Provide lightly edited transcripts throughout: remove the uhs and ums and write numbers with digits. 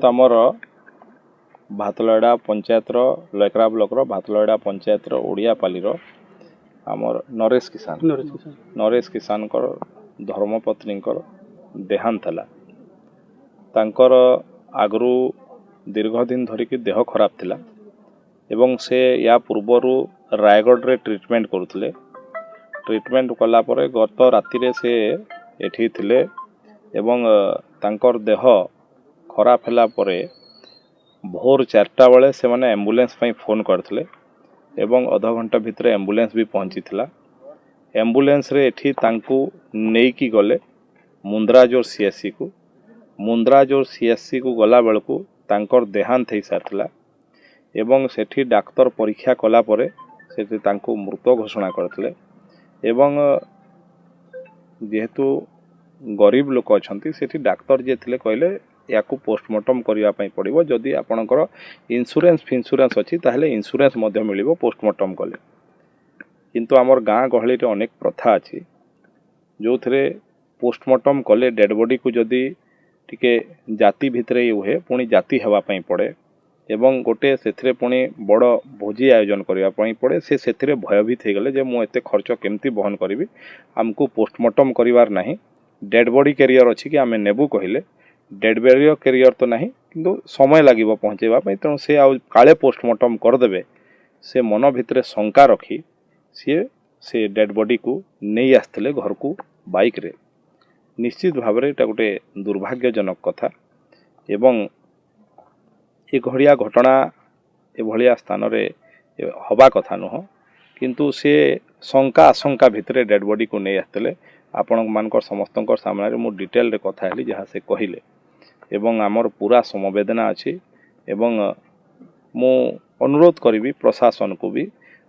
आमर भातलड़ा पंचायत लयकरा ब्लॉक भातलड़ा पंचायत ओडियापाली आमर नरेश किसान धर्मपत्नी देहांत है तांकर आगरू दीर्घ दिन धरिकी देह खराब थिला एवं से या पूर्वर रायगढ़ रे ट्रीटमेंट करुले ट्रीटमेंट कला परे गत राति रे से एठी थिले एवं तांकर देह खराब हैला परे भोर 4टा बेले से माने एम्बुलेंस पई फोन करथिले एवं आधा घंटा भितर एम्बुलेंस भी पहुंची थिला। एम्बुलेंस रे एठी तांकू नेकी गले मुंद्राजोर सीएससी को गला बेलू तांकर देहांत हो सारथिला एवं सेठी डाक्तर परीक्षा कला परे सेठी तांकू मृत घोषणा करथिले एवं जेहेतु गरीब लोक अछंती सेठी डाक्तर जे थिले कहले याकू पोस्टमार्टम करिया पई पड़िबो जदि आपणकर इंश्योरेंस अछि ताहले इंश्योरेंस मध्य मिलिबो पोस्टमार्टम कले किंतु आमर गाँ गहली रे अनेक प्रथा अछि जो थरे पोस्टमार्टम कले डेड बॉडी को जदि टिके जाति भितरे हुए पुणी जाति हेबा पई पड़े एवं गोटे सेथिरे पुणी बड़ भोजी आयोजन करिया पई पड़े से सेथिरे भयभीत हो गले जे मु एते खर्च केमती बहन करिवि हमको पोस्टमार्टम करिवार नाही डेड बॉडी कैरियर अछि कि आमे नेबु कहिले डेड बॉडी कैरियर तो नाही किंतु समय लागिबो पहुंचेबा पई तेणु से आ काले पोस्टमार्टम कर देबे से मन भितरे शंका रखी से डेड बॉडी को नहीं आसथिले घर को बाइक रे निश्चित भाव में एटा गोटे दुर्भाग्यजनक कथा एवं ये घड़िया घटना एभलिया स्थान रे हवा कथा नुह किंतु से शंका आशंका भितरे डेड बॉडी को नहीं आसथिले आपण मानकर समस्तंकर सामने रे मु डिटेल रे कथा हेली जहाँ से कहले एवं आमर पूरा समवेदना अछि एवं मु अनुरोध करी प्रशासन को भी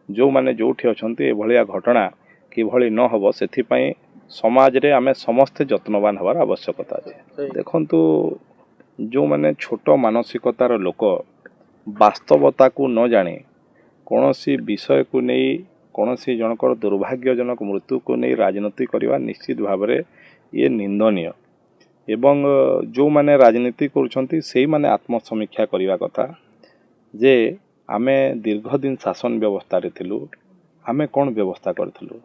जो माने जोठी अछंती एभलिया घटना किभली न हबो सेथिपई समाज रे आमे समस्त जत्नवान हवार आवश्यकता है। देखंतु जो माने छोट मानसिकतार लोक वास्तवता को न जाने कौनसी विषय को नहीं कौनसी जनकर दुर्भाग्यजनक मृत्यु को नहीं राजनीति करवा निश्चित भाव में ये निंदनीय एवं जो माने राजनीति करुछंती सेही माने आत्मसमीक्षा करवा कथा जे आमे दीर्घ दिन शासन व्यवस्था रे थिलु आमे कौन व्यवस्था करथिलु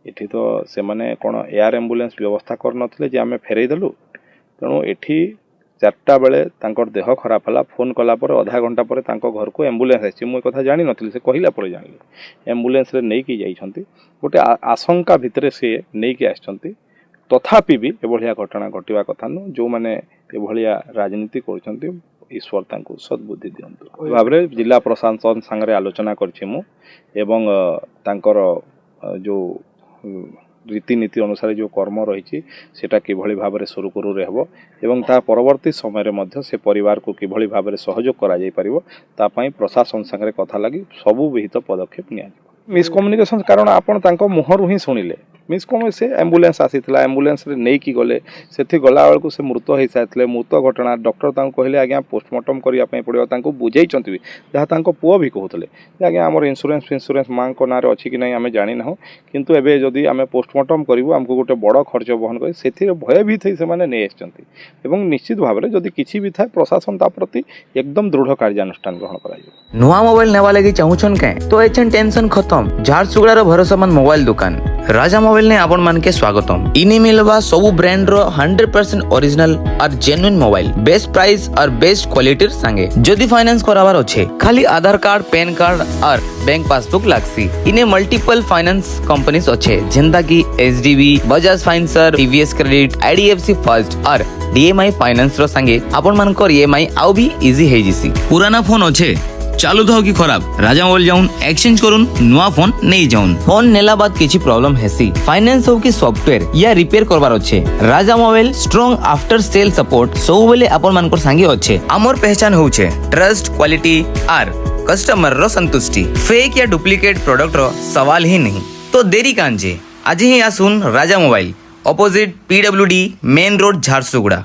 एठी तो से माने कौन एयर एम्बुलेंस व्यवस्था कर नथिले जे आमे फेरई देलु तेणु एठी 4टा बेले तांकर देह खराब हला फोन कला पर आधा घंटा पर तांको घर को एम्बुलेंस आछि मु कथा जानि नथिले से कहिला पर जानिले एम्बुलेंस रे नै कि जाइछंती गोटे आशंका भितरे से नै कि आछंती तथापि भी एभलिया घटना घटिवा कथा न जो माने एभलिया राजनीति करछंती ईश्वर तांको सद्बुद्धि दियंतु भाबरे जिला प्रशासन संगे आलोचना करछि मु एवं तांकर जो रीतिनीति अनुसार जो कर्म रही सेटा किभली भाव में सुरुखुरु रहबो एवं ता परवर्ती समय रे मध्य से परिवार को किभली भाव में सहयोग करा जाय परिबो ता पई प्रशासन संगे कथा लगी सबु विहित पदक्षेप निया मिसकम्युनिकेशन कारण आपण तांको मुहरु ही सुनिले मिसकम्युनिकेशन से एम्बुलेंस आसीथिला एम्बुलेंस रे नै कि गले सेथि गला बेलको से मृत होई साथले मृत घटना डॉक्टर तांको कहले आज्ञा पोस्टमार्टम करिया पई पड़ियो तांको बुझेइचंती भी जहा तांको पुओ भी कहउतले आज्ञा हमर इंश्योरेंस मां को नारे अछि कि नै आमे जानि नहु किंतु एबे जदी आमे पोस्टमार्टम करिवो हमको गोटे बड़ खर्च बहन करी सेथि भय भी थई से माने नै आछंती एवं निश्चित भाव में जदी किछि भी थाए प्रशासन ता प्रति एकदम दृढ़ कार्यानुष्ठान ग्रहण कराइयो। नुआ मोबाइल नेवा लागि चाहुछन के तो एचन टेंशन खत्म झारसुगुड़ा रो भरोसामंद मोबाइल दुकान राजा मोबाइल ने आपण मान के स्वागतम इनी मिलवा सब ब्रांड रो 100% ओरिजिनल और जेन्युइन मोबाइल बेस्ट प्राइस और बेस्ट क्वालिटी संगे जदी फाइनेंस करावार अछि खाली आधार कार्ड पैन कार्ड और बैंक पासबुक लागसी इने मल्टीपल फाइनेंस कंपनीज अच्छे जेंदा की HDB Bajaj financer TVS credit IDFC first और डीएमआई फाइनेंस रो संगे आपण मान को ईएमआई आउ भी इजी हे जिसी पुराना फोन अच्छे चालू था कि खराब राजा मोबाइल जाउन एक्सचेंज करून नुआ फोन नहीं जाउन फोन नेला बाद किछि प्रॉब्लम हेसी फाइनेंस हो कि सॉफ्टवेयर या रिपेयर करबार अच्छे Raja mobile strong after sale support सब बेले आपण मानकर संगे अच्छे हमर पहचान होउछे ट्रस्ट क्वालिटी आर कस्टमर रो संतुष्टि फेक या डुप्लीकेट प्रोडक्ट रो सवाल ही नहीं तो देरी कांजे आज ही आसुन Raja mobile opposite PWD main road Jharsuguda.